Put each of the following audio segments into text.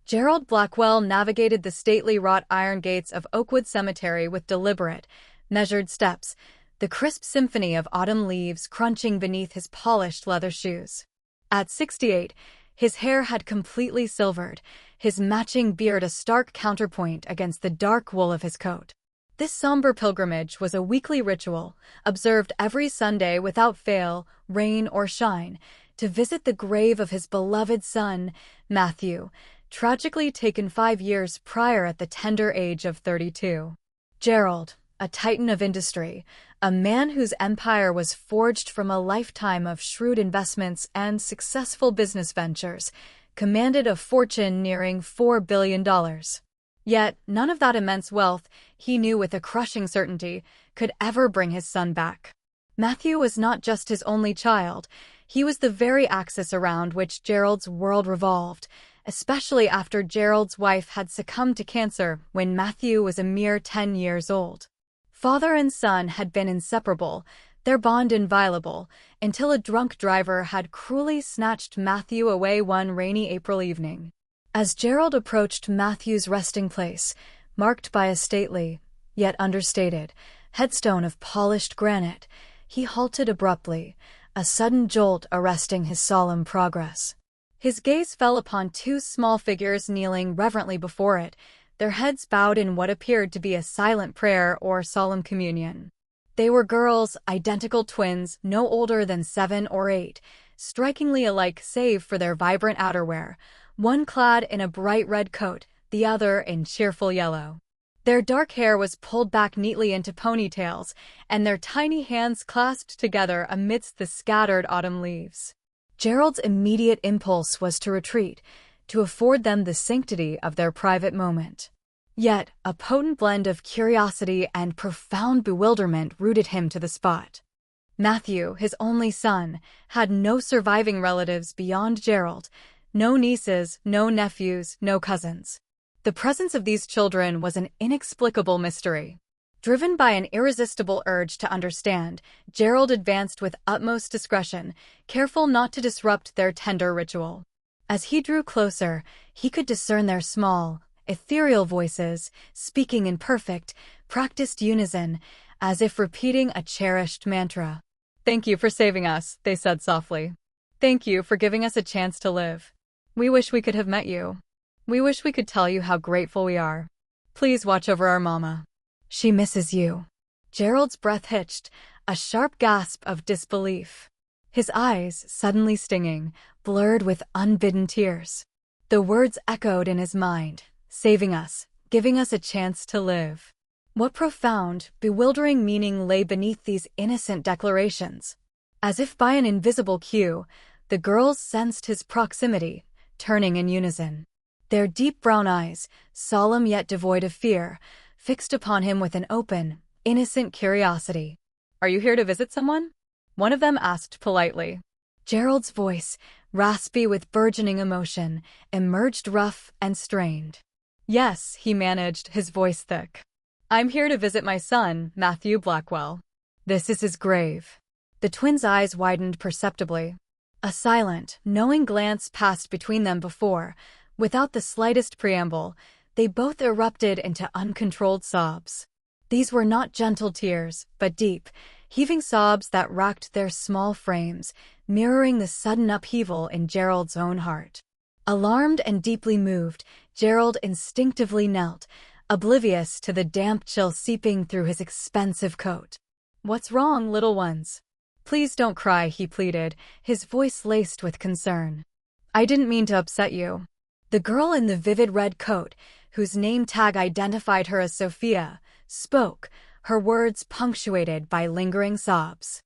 Gerald Blackwell navigated the stately wrought iron gates of Oakwood Cemetery with deliberate, measured steps, the crisp symphony of autumn leaves crunching beneath his polished leather shoes. At 68, his hair had completely silvered, his matching beard a stark counterpoint against the dark wool of his coat. This somber pilgrimage was a weekly ritual, observed every Sunday without fail, rain or shine, to visit the grave of his beloved son, Matthew, tragically taken 5 years prior at the tender age of 32. Gerald, a titan of industry, a man whose empire was forged from a lifetime of shrewd investments and successful business ventures, commanded a fortune nearing $4 billion. Yet, none of that immense wealth, he knew with a crushing certainty, could ever bring his son back. Matthew was not just his only child, he was the very axis around which Gerald's world revolved, especially after Gerald's wife had succumbed to cancer when Matthew was a mere 10 years old. Father and son had been inseparable, their bond inviolable, until a drunk driver had cruelly snatched Matthew away one rainy April evening. As Gerald approached Matthew's resting place, marked by a stately, yet understated, headstone of polished granite, he halted abruptly, a sudden jolt arresting his solemn progress. His gaze fell upon 2 small figures kneeling reverently before it, their heads bowed in what appeared to be a silent prayer or solemn communion. They were girls, identical twins, no older than 7 or 8, strikingly alike save for their vibrant outerwear, one clad in a bright red coat, the other in cheerful yellow. Their dark hair was pulled back neatly into ponytails, and their tiny hands clasped together amidst the scattered autumn leaves. Gerald's immediate impulse was to retreat, to afford them the sanctity of their private moment. Yet, a potent blend of curiosity and profound bewilderment rooted him to the spot. Matthew, his only son, had no surviving relatives beyond Gerald, no nieces, no nephews, no cousins. The presence of these children was an inexplicable mystery. Driven by an irresistible urge to understand, Gerald advanced with utmost discretion, careful not to disrupt their tender ritual. As he drew closer, he could discern their small, ethereal voices, speaking in perfect, practiced unison, as if repeating a cherished mantra. "Thank you for saving us," they said softly. "Thank you for giving us a chance to live. We wish we could have met you. We wish we could tell you how grateful we are. Please watch over our mama. She misses you." Gerald's breath hitched, a sharp gasp of disbelief. His eyes, suddenly stinging, blurred with unbidden tears. The words echoed in his mind, saving us, giving us a chance to live. What profound, bewildering meaning lay beneath these innocent declarations? As if by an invisible cue, the girls sensed his proximity, turning in unison. Their deep brown eyes, solemn yet devoid of fear, fixed upon him with an open, innocent curiosity. "Are you here to visit someone?" one of them asked politely. Gerald's voice, raspy with burgeoning emotion, emerged rough and strained. "Yes," he managed, his voice thick. "I'm here to visit my son, Matthew Blackwell. This is his grave." The twins' eyes widened perceptibly. A silent, knowing glance passed between them before, without the slightest preamble, they both erupted into uncontrolled sobs. These were not gentle tears, but deep, heaving sobs that racked their small frames, mirroring the sudden upheaval in Gerald's own heart. Alarmed and deeply moved, Gerald instinctively knelt, oblivious to the damp chill seeping through his expensive coat. "What's wrong, little ones? Please don't cry," he pleaded, his voice laced with concern. "I didn't mean to upset you." The girl in the vivid red coat, whose name tag identified her as Sophia, spoke, her words punctuated by lingering sobs.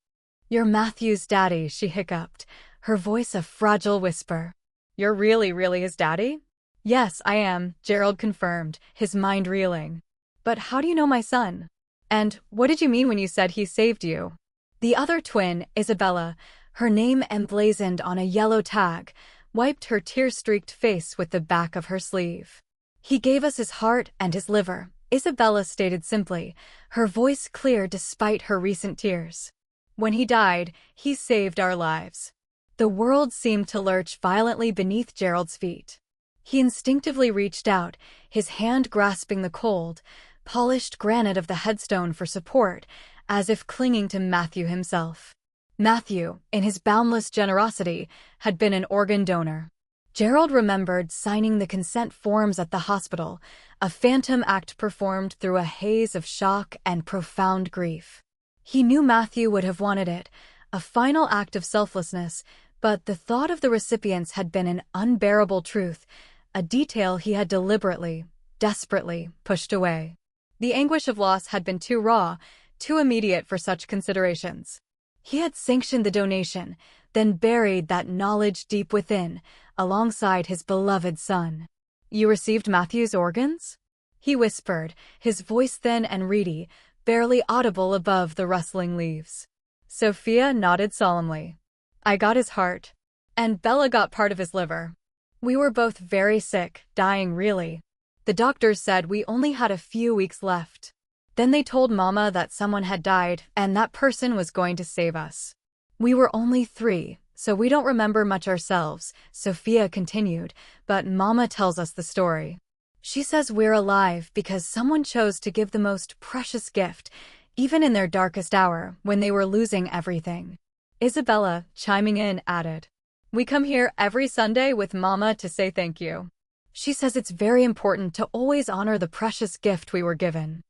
"You're Matthew's daddy," she hiccuped, her voice a fragile whisper. "You're really his daddy?" "Yes, I am," Gerald confirmed, his mind reeling. "But how do you know my son? And what did you mean when you said he saved you?" The other twin, Isabella, her name emblazoned on a yellow tag, wiped her tear-streaked face with the back of her sleeve. "He gave us his heart and his liver," Isabella stated simply, her voice clear despite her recent tears. "When he died, he saved our lives." The world seemed to lurch violently beneath Gerald's feet. He instinctively reached out, his hand grasping the cold, polished granite of the headstone for support, as if clinging to Matthew himself. Matthew, in his boundless generosity, had been an organ donor. Gerald remembered signing the consent forms at the hospital, a phantom act performed through a haze of shock and profound grief. He knew Matthew would have wanted it, a final act of selflessness, but the thought of the recipients had been an unbearable truth, a detail he had deliberately, desperately pushed away. The anguish of loss had been too raw, too immediate for such considerations. He had sanctioned the donation, then buried that knowledge deep within, alongside his beloved son. "You received Matthew's organs?" he whispered, his voice thin and reedy, barely audible above the rustling leaves. Sophia nodded solemnly. "I got his heart. And Bella got part of his liver. We were both very sick, dying really. The doctors said we only had a few weeks left. Then they told Mama that someone had died and that person was going to save us. We were only 3, so we don't remember much ourselves," Sophia continued, "but Mama tells us the story. She says we're alive because someone chose to give the most precious gift, even in their darkest hour, when they were losing everything." Isabella, chiming in, added, "We come here every Sunday with Mama to say thank you. She says it's very important to always honor the precious gift we were given."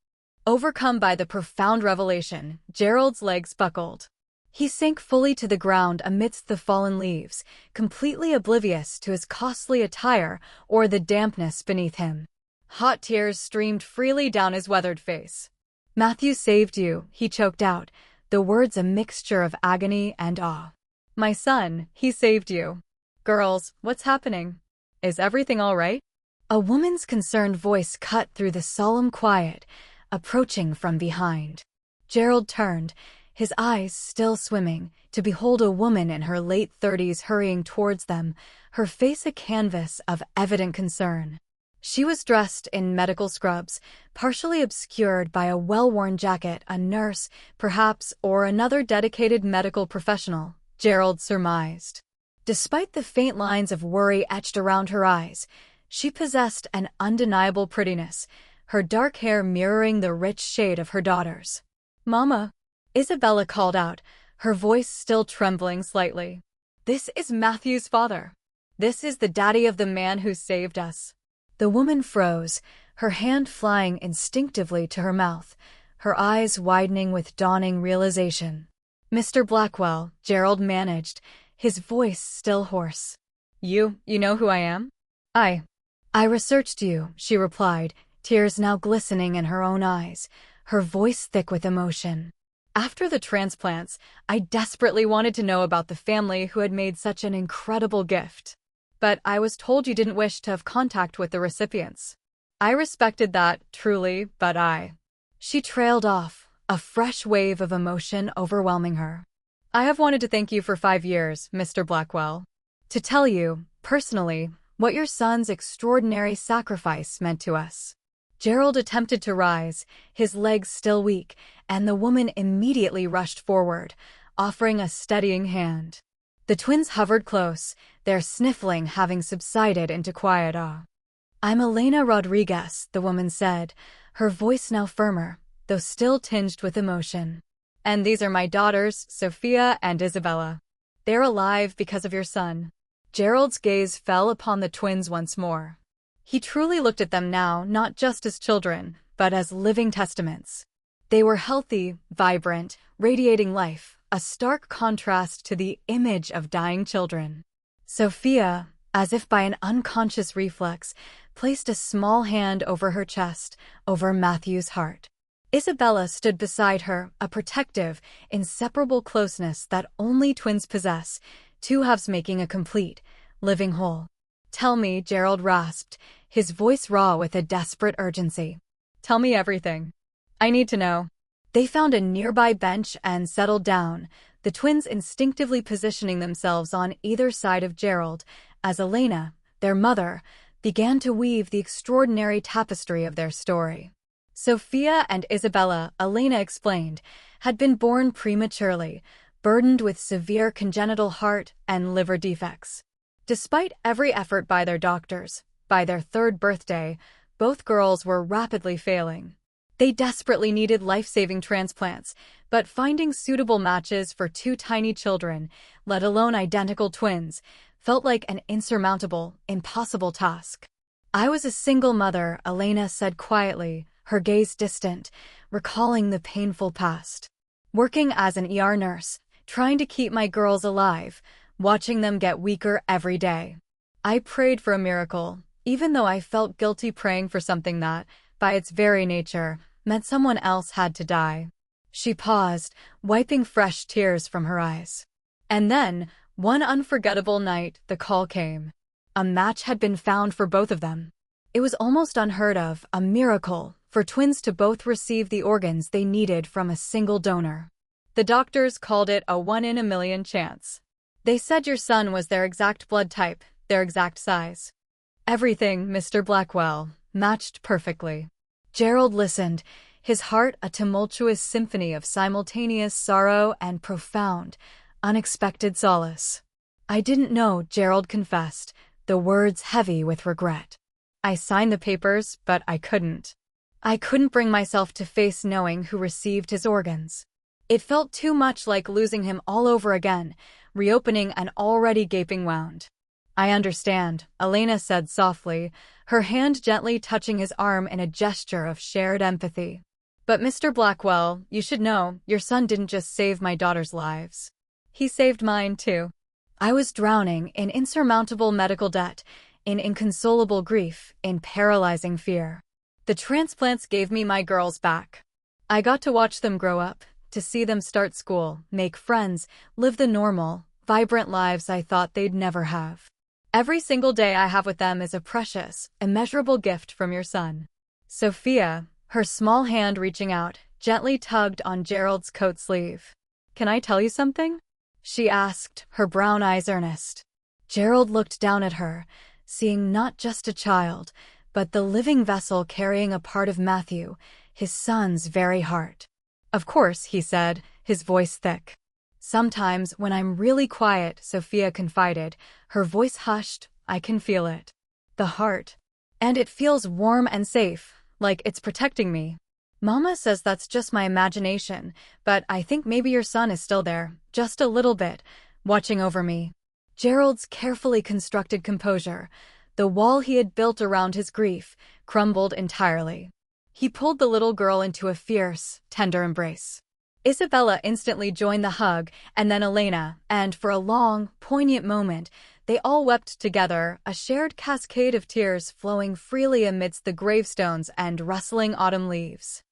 Overcome by the profound revelation, Gerald's legs buckled. He sank fully to the ground amidst the fallen leaves, completely oblivious to his costly attire or the dampness beneath him. Hot tears streamed freely down his weathered face. "Matthew saved you," he choked out, the words a mixture of agony and awe. "My son, he saved you. Girls, what's happening? Is everything all right?" A woman's concerned voice cut through the solemn quiet, approaching from behind. Gerald turned, his eyes still swimming, to behold a woman in her late 30s hurrying towards them, her face a canvas of evident concern. She was dressed in medical scrubs, partially obscured by a well-worn jacket, a nurse, perhaps, or another dedicated medical professional, Gerald surmised. Despite the faint lines of worry etched around her eyes, she possessed an undeniable prettiness, her dark hair mirroring the rich shade of her daughter's. "Mama," Isabella called out, her voice still trembling slightly. "This is Matthew's father. This is the daddy of the man who saved us." The woman froze, her hand flying instinctively to her mouth, her eyes widening with dawning realization. "Mr. Blackwell," Gerald managed, his voice still hoarse. You know who I am?" I researched you," she replied, tears now glistening in her own eyes, her voice thick with emotion. "After the transplants, I desperately wanted to know about the family who had made such an incredible gift. But I was told you didn't wish to have contact with the recipients. I respected that, truly, but She trailed off, a fresh wave of emotion overwhelming her. "I have wanted to thank you for 5 years, Mr. Blackwell. To tell you, personally, what your son's extraordinary sacrifice meant to us." Gerald attempted to rise, his legs still weak, and the woman immediately rushed forward, offering a steadying hand. The twins hovered close, their sniffling having subsided into quiet awe. "I'm Elena Rodriguez," the woman said, her voice now firmer, though still tinged with emotion. "And these are my daughters, Sophia and Isabella. They're alive because of your son." Gerald's gaze fell upon the twins once more. He truly looked at them now not just as children, but as living testaments. They were healthy, vibrant, radiating life, a stark contrast to the image of dying children. Sophia, as if by an unconscious reflex, placed a small hand over her chest, over Matthew's heart. Isabella stood beside her, a protective, inseparable closeness that only twins possess, 2 halves making a complete, living whole. "Tell me," Gerald rasped, his voice raw with a desperate urgency. "Tell me everything. I need to know." They found a nearby bench and settled down, the twins instinctively positioning themselves on either side of Gerald, as Elena, their mother, began to weave the extraordinary tapestry of their story. Sophia and Isabella, Elena explained, had been born prematurely, burdened with severe congenital heart and liver defects. Despite every effort by their doctors, By their third birthday, both girls were rapidly failing. They desperately needed life-saving transplants, but finding suitable matches for two tiny children, let alone identical twins, felt like an insurmountable, impossible task. I was a single mother, Elena said quietly, her gaze distant, recalling the painful past. Working as an ER nurse, trying to keep my girls alive, watching them get weaker every day. I prayed for a miracle, even though I felt guilty praying for something that, by its very nature, meant someone else had to die. She paused, wiping fresh tears from her eyes. And then, one unforgettable night, the call came. A match had been found for both of them. It was almost unheard of, a miracle, for twins to both receive the organs they needed from a single donor. The doctors called it a 1 in a million chance. They said your son was their exact blood type, their exact size. Everything, Mr. Blackwell, matched perfectly. Gerald listened, his heart a tumultuous symphony of simultaneous sorrow and profound, unexpected solace. I didn't know, Gerald confessed, the words heavy with regret. I signed the papers, but I couldn't. I couldn't bring myself to face knowing who received his organs. It felt too much like losing him all over again, reopening an already gaping wound. I understand, Elena said softly, her hand gently touching his arm in a gesture of shared empathy. But Mr. Blackwell, you should know, your son didn't just save my daughter's lives. He saved mine too. I was drowning in insurmountable medical debt, in inconsolable grief, in paralyzing fear. The transplants gave me my girls back. I got to watch them grow up, to see them start school, make friends, live the normal, vibrant lives I thought they'd never have. Every single day I have with them is a precious, immeasurable gift from your son. Sophia, her small hand reaching out, gently tugged on Gerald's coat sleeve. Can I tell you something? She asked, her brown eyes earnest. Gerald looked down at her, seeing not just a child, but the living vessel carrying a part of Matthew, his son's very heart. Of course, he said, his voice thick. Sometimes, when I'm really quiet, Sophia confided, her voice hushed, I can feel it. The heart. And it feels warm and safe, like it's protecting me. Mama says that's just my imagination, but I think maybe your son is still there, just a little bit, watching over me. Gerald's carefully constructed composure, the wall he had built around his grief, crumbled entirely. He pulled the little girl into a fierce, tender embrace. Isabella instantly joined the hug, and then Elena, and for a long, poignant moment, they all wept together, a shared cascade of tears flowing freely amidst the gravestones and rustling autumn leaves.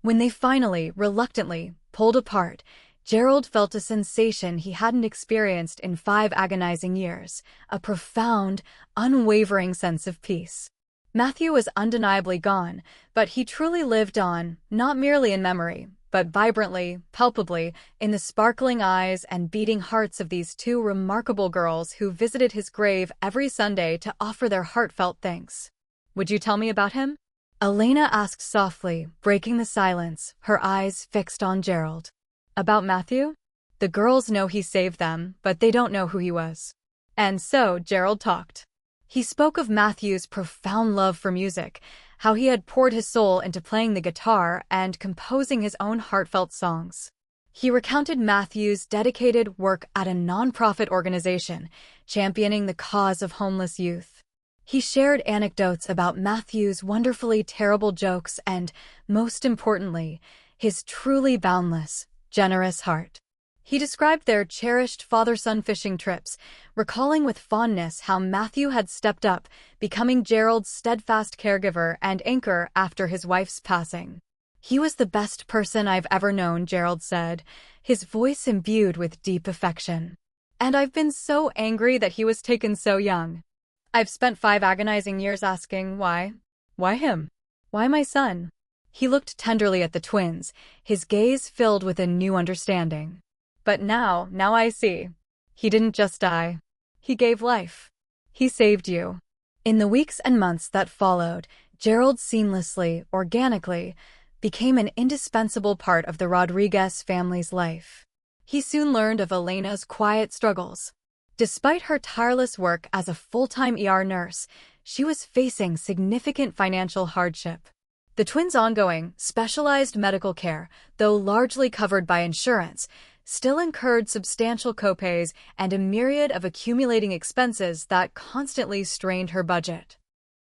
When they finally, reluctantly, pulled apart, Gerald felt a sensation he hadn't experienced in 5 agonizing years, a profound, unwavering sense of peace. Matthew was undeniably gone, but he truly lived on, not merely in memory, but vibrantly, palpably, in the sparkling eyes and beating hearts of these 2 remarkable girls who visited his grave every Sunday to offer their heartfelt thanks. Would you tell me about him? Elena asked softly, breaking the silence, her eyes fixed on Gerald. About Matthew? The girls know he saved them, but they don't know who he was. And so Gerald talked. He spoke of Matthew's profound love for music, how he had poured his soul into playing the guitar and composing his own heartfelt songs. He recounted Matthew's dedicated work at a nonprofit organization, championing the cause of homeless youth. He shared anecdotes about Matthew's wonderfully terrible jokes and, most importantly, his truly boundless, generous heart. He described their cherished father-son fishing trips, recalling with fondness how Matthew had stepped up, becoming Gerald's steadfast caregiver and anchor after his wife's passing. He was the best person I've ever known, Gerald said, his voice imbued with deep affection. And I've been so angry that he was taken so young. I've spent 5 agonizing years asking why. Why him? Why my son? He looked tenderly at the twins, his gaze filled with a new understanding. But now I see. He didn't just die. He gave life. He saved you. In the weeks and months that followed, Gerald seamlessly, organically, became an indispensable part of the Rodriguez family's life. He soon learned of Elena's quiet struggles. Despite her tireless work as a full-time ER nurse, she was facing significant financial hardship. The twins' ongoing, specialized medical care, though largely covered by insurance, still incurred substantial copays and a myriad of accumulating expenses that constantly strained her budget.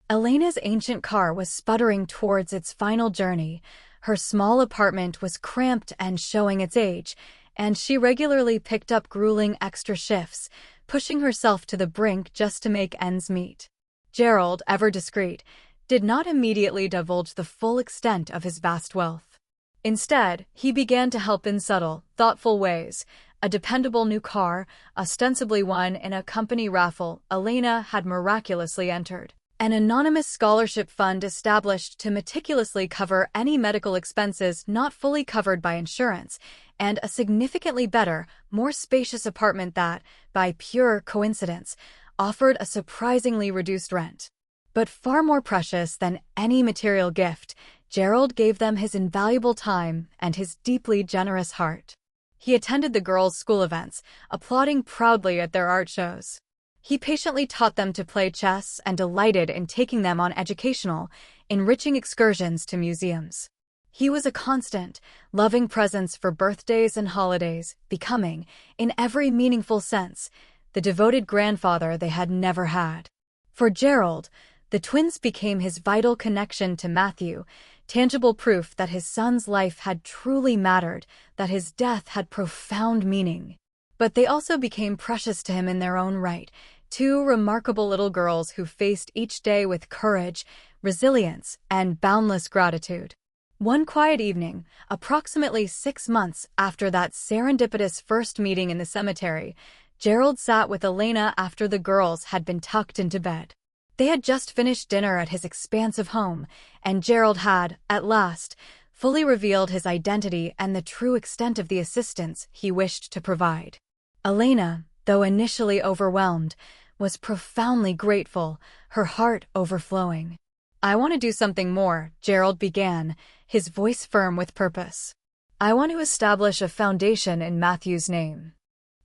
Elena's ancient car was sputtering towards its final journey. Her small apartment was cramped and showing its age, and she regularly picked up grueling extra shifts, pushing herself to the brink just to make ends meet. Gerald, ever discreet, did not immediately divulge the full extent of his vast wealth. Instead, he began to help in subtle, thoughtful ways. A dependable new car, ostensibly won in a company raffle Elena had miraculously entered. An anonymous scholarship fund established to meticulously cover any medical expenses not fully covered by insurance, and a significantly better, more spacious apartment that, by pure coincidence, offered a surprisingly reduced rent. But far more precious than any material gift, Gerald gave them his invaluable time and his deeply generous heart. He attended the girls' school events, applauding proudly at their art shows. He patiently taught them to play chess and delighted in taking them on educational, enriching excursions to museums. He was a constant, loving presence for birthdays and holidays, becoming, in every meaningful sense, the devoted grandfather they had never had. For Gerald, the twins became his vital connection to Matthew, tangible proof that his son's life had truly mattered, that his death had profound meaning. But they also became precious to him in their own right, two remarkable little girls who faced each day with courage, resilience, and boundless gratitude. One quiet evening, approximately 6 months after that serendipitous first meeting in the cemetery, Gerald sat with Elena after the girls had been tucked into bed. They had just finished dinner at his expansive home, and Gerald had, at last, fully revealed his identity and the true extent of the assistance he wished to provide. Elena, though initially overwhelmed, was profoundly grateful, her heart overflowing. "I want to do something more," Gerald began, his voice firm with purpose. "I want to establish a foundation in Matthew's name.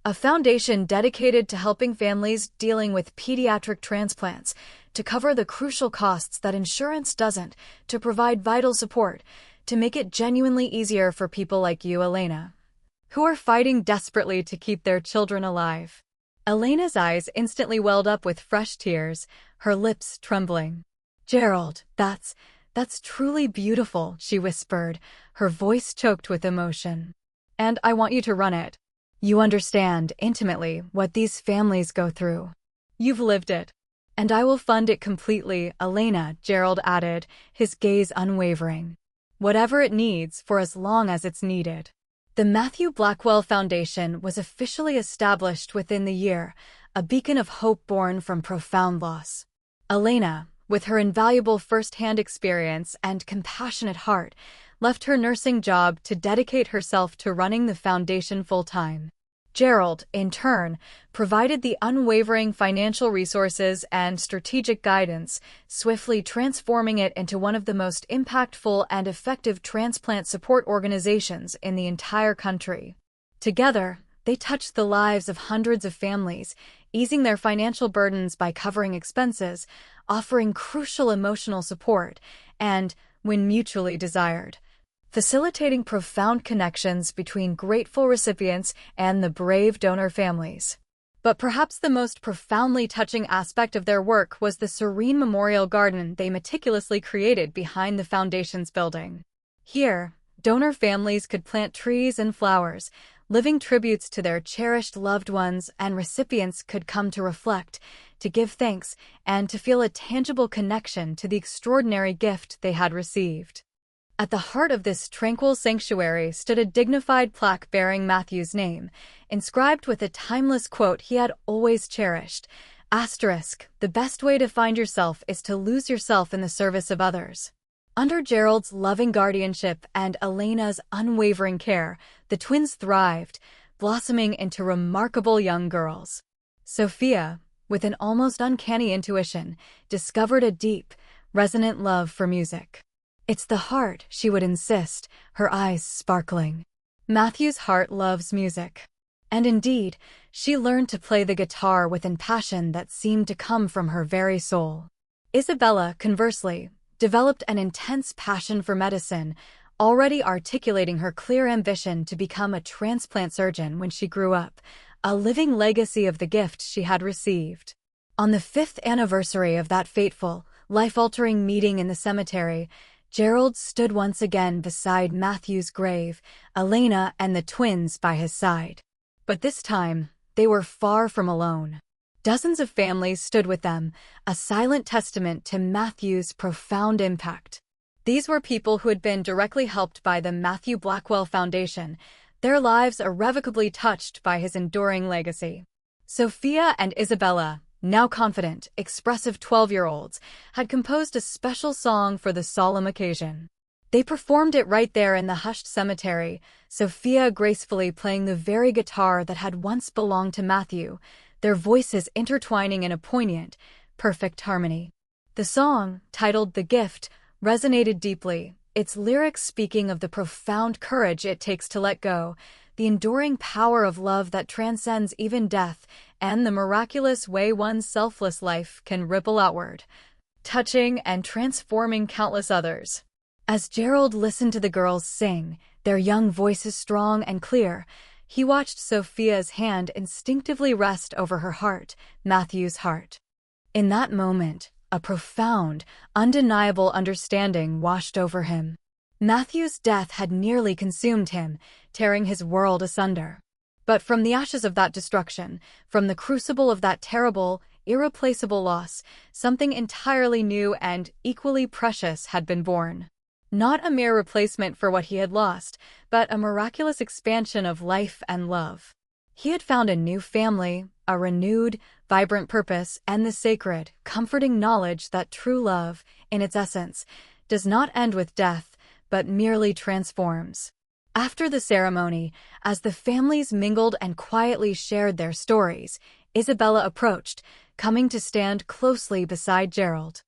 A foundation dedicated to helping families dealing with pediatric transplants, to cover the crucial costs that insurance doesn't, to provide vital support, to make it genuinely easier for people like you, Elena, who are fighting desperately to keep their children alive." Elena's eyes instantly welled up with fresh tears, her lips trembling. "Gerald, that's truly beautiful," she whispered, her voice choked with emotion. "And I want you to run it. You understand intimately what these families go through. You've lived it. And I will fund it completely, Elena," Gerald added, his gaze unwavering. "Whatever it needs for as long as it's needed." The Matthew Blackwell Foundation was officially established within the year, a beacon of hope born from profound loss. Elena, with her invaluable first-hand experience and compassionate heart, left her nursing job to dedicate herself to running the foundation full-time. Gerald, in turn, provided the unwavering financial resources and strategic guidance, swiftly transforming it into one of the most impactful and effective transplant support organizations in the entire country. Together, they touched the lives of hundreds of families, easing their financial burdens by covering expenses, offering crucial emotional support, and, when mutually desired, facilitating profound connections between grateful recipients and the brave donor families. But perhaps the most profoundly touching aspect of their work was the serene memorial garden they meticulously created behind the foundation's building. Here, donor families could plant trees and flowers, living tributes to their cherished loved ones, and recipients could come to reflect, to give thanks, and to feel a tangible connection to the extraordinary gift they had received. At the heart of this tranquil sanctuary stood a dignified plaque bearing Matthew's name, inscribed with a timeless quote he had always cherished, "The best way to find yourself is to lose yourself in the service of others." Under Gerald's loving guardianship and Elena's unwavering care, the twins thrived, blossoming into remarkable young girls. Sophia, with an almost uncanny intuition, discovered a deep, resonant love for music. "It's the heart," she would insist, her eyes sparkling. "Matthew's heart loves music." And indeed, she learned to play the guitar with a passion that seemed to come from her very soul. Isabella, conversely, developed an intense passion for medicine, already articulating her clear ambition to become a transplant surgeon when she grew up, a living legacy of the gift she had received. On the 5th anniversary of that fateful, life-altering meeting in the cemetery, Gerald stood once again beside Matthew's grave, Elena and the twins by his side. But this time, they were far from alone. Dozens of families stood with them, a silent testament to Matthew's profound impact. These were people who had been directly helped by the Matthew Blackwell Foundation, their lives irrevocably touched by his enduring legacy. Sophia and Isabella, now confident, expressive 12-year-olds, had composed a special song for the solemn occasion. They performed it right there in the hushed cemetery, Sophia gracefully playing the very guitar that had once belonged to Matthew, their voices intertwining in a poignant, perfect harmony. The song, titled "The Gift," resonated deeply, its lyrics speaking of the profound courage it takes to let go, the enduring power of love that transcends even death, and the miraculous way one's selfless life can ripple outward, touching and transforming countless others. As Gerald listened to the girls sing, their young voices strong and clear, he watched Sophia's hand instinctively rest over her heart, Matthew's heart. In that moment, a profound, undeniable understanding washed over him. Matthew's death had nearly consumed him, tearing his world asunder. But from the ashes of that destruction, from the crucible of that terrible, irreplaceable loss, something entirely new and equally precious had been born. Not a mere replacement for what he had lost, but a miraculous expansion of life and love. He had found a new family, a renewed, vibrant purpose, and the sacred, comforting knowledge that true love, in its essence, does not end with death, but merely transforms. After the ceremony, as the families mingled and quietly shared their stories, Isabella approached, coming to stand closely beside Gerald.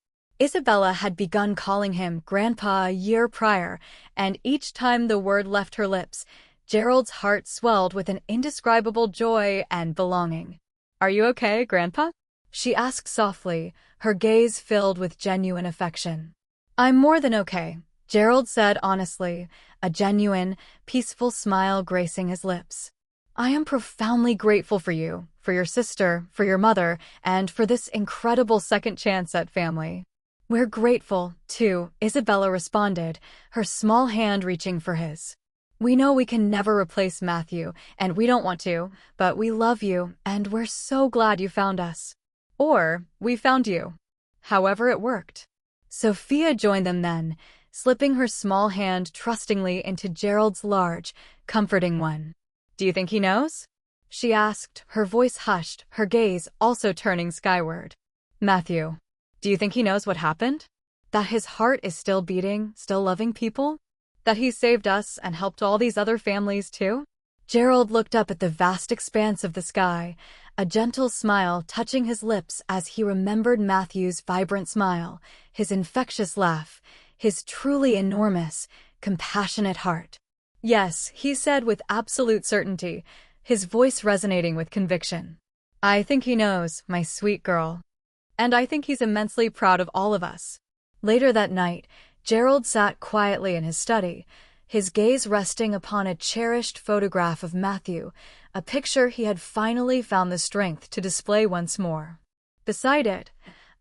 Isabella had begun calling him Grandpa a year prior, and each time the word left her lips, Gerald's heart swelled with an indescribable joy and belonging. "Are you okay, Grandpa?" she asked softly, her gaze filled with genuine affection. "I'm more than okay," Gerald said honestly, a genuine, peaceful smile gracing his lips. "I am profoundly grateful for you, for your sister, for your mother, and for this incredible second chance at family." "We're grateful, too," Isabella responded, her small hand reaching for his. "We know we can never replace Matthew, and we don't want to, but we love you, and we're so glad you found us." Or, "We found you." However it worked. Sophia joined them then, slipping her small hand trustingly into Gerald's large, comforting one. "Do you think he knows?" she asked, her voice hushed, her gaze also turning skyward. "Matthew, do you think he knows what happened? That his heart is still beating, still loving people? That he saved us and helped all these other families too?" Gerald looked up at the vast expanse of the sky, a gentle smile touching his lips as he remembered Matthew's vibrant smile, his infectious laugh, his truly enormous, compassionate heart. "Yes," he said with absolute certainty, his voice resonating with conviction. "I think he knows, my sweet girl. And I think he's immensely proud of all of us." Later that night, Gerald sat quietly in his study, his gaze resting upon a cherished photograph of Matthew, a picture he had finally found the strength to display once more. Beside it,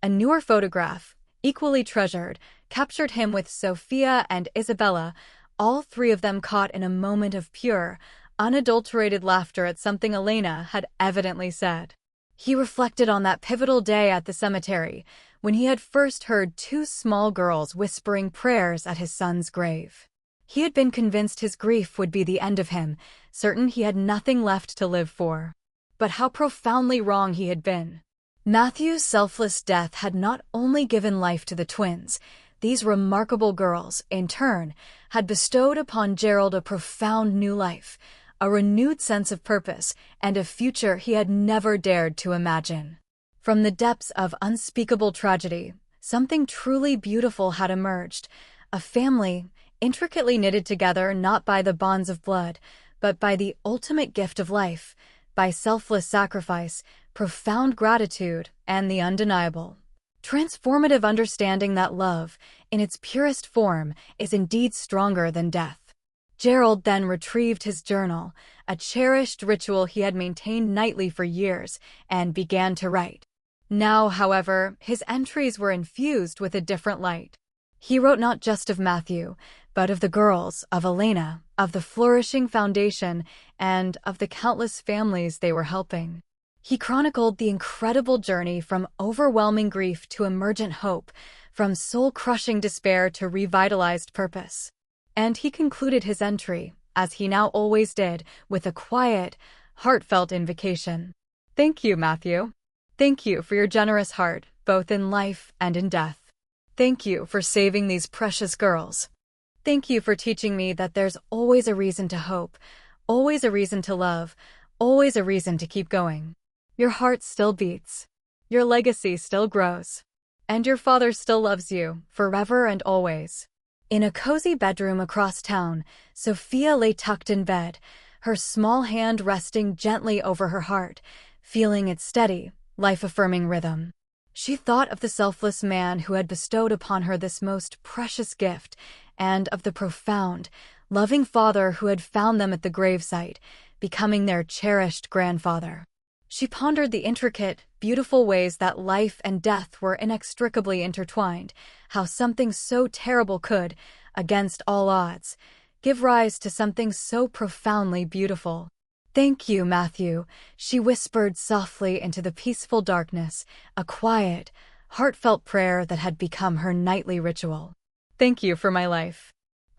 a newer photograph, equally treasured, captured him with Sophia and Isabella, all three of them caught in a moment of pure, unadulterated laughter at something Elena had evidently said. He reflected on that pivotal day at the cemetery, when he had first heard two small girls whispering prayers at his son's grave. He had been convinced his grief would be the end of him, certain he had nothing left to live for. But how profoundly wrong he had been. Matthew's selfless death had not only given life to the twins, these remarkable girls, in turn, had bestowed upon Gerald a profound new life, a renewed sense of purpose, and a future he had never dared to imagine. From the depths of unspeakable tragedy, something truly beautiful had emerged, a family, intricately knitted together not by the bonds of blood, but by the ultimate gift of life, by selfless sacrifice, profound gratitude, and the undeniable, Transformative understanding that love, in its purest form, is indeed stronger than death. Gerald then retrieved his journal, a cherished ritual he had maintained nightly for years, and began to write. Now, however, his entries were infused with a different light. He wrote not just of Matthew, but of the girls, of Elena, of the flourishing foundation, and of the countless families they were helping. He chronicled the incredible journey from overwhelming grief to emergent hope, from soul-crushing despair to revitalized purpose. And he concluded his entry, as he now always did, with a quiet, heartfelt invocation. Thank you, Matthew. Thank you for your generous heart, both in life and in death. Thank you for saving these precious girls. Thank you for teaching me that there's always a reason to hope, always a reason to love, always a reason to keep going. Your heart still beats. Your legacy still grows. And your father still loves you, forever and always. In a cozy bedroom across town, Sophia lay tucked in bed, her small hand resting gently over her heart, feeling its steady, life-affirming rhythm. She thought of the selfless man who had bestowed upon her this most precious gift, and of the profound, loving father who had found them at the gravesite, becoming their cherished grandfather. She pondered the intricate, beautiful ways that life and death were inextricably intertwined, how something so terrible could, against all odds, give rise to something so profoundly beautiful. Thank you, Matthew, she whispered softly into the peaceful darkness, a quiet, heartfelt prayer that had become her nightly ritual. Thank you for my life.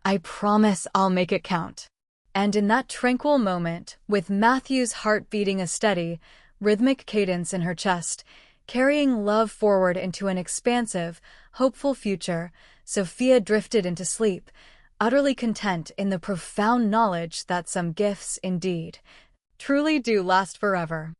I promise I'll make it count. And in that tranquil moment, with Matthew's heart beating a steady, rhythmic cadence in her chest, carrying love forward into an expansive, hopeful future, Sophia drifted into sleep, utterly content in the profound knowledge that some gifts, indeed, truly do last forever.